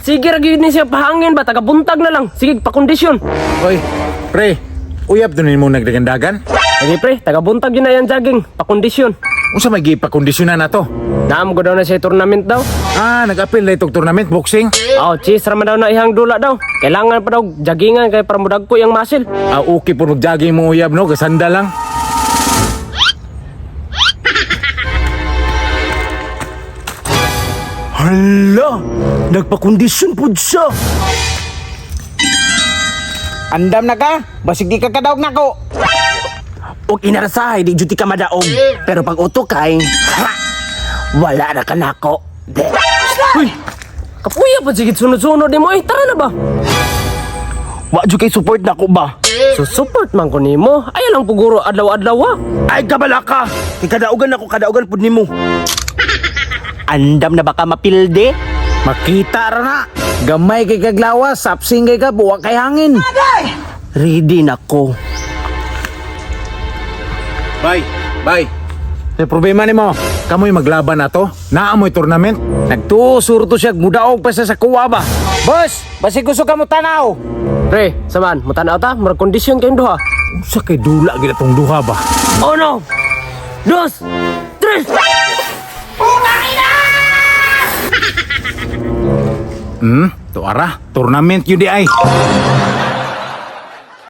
Sige ra gyud ni siya pahangin ba tagabuntag na lang. Sige pakondisyon. Oy, pre, uyab doon mo nagdagandagan? Sige pre, tagabuntag yun na yan jogging. Pakondisyon. Unsa may gipakondisyonan na to? Naam ko daw na siya tournament daw. Nag-apil na itong tournament, boxing? Cheese raman daw na ihang dula daw. Kailangan pa daw joggingan kay para mudag ko yung muscle. Okay po mag-jogging mo uyab, no? Kasanda lang. Hala, nagpakondisyon po siya. Andam na ka? Basig di ka kadaog na ko. Og inarasahay, di juti ka madaog. Pero pag uto kay, wala na ka nako. Uy, kapuya pa sigit sunod-sunod ni mo eh. Tara na ba? Wa jud kay support nako ba? Support man ko nimo. Ay lang puguro adlaw-adlaw ah. Ay kabala ka. Kadaugan ako, kadaugan pud nimo. Andam na baka mapilde? Makita ra na. Gamay kay kaglawas, sapsing kay ka, buwa kay hangin. Ready na ko. Bye. May problema ni mo. Kamoy maglaban na to. Naamoy tournament. Nagtusuro to siya, mudaog pa sa kuwa ba? Boss, basig gusto ka mo tanaw. Pre, saman, mutanaw ta, murag kondisyon kayong duha. Unsa kay dula gid atong duha ba? Oh no! Dos! Tres! To ara, tournament yun di ay.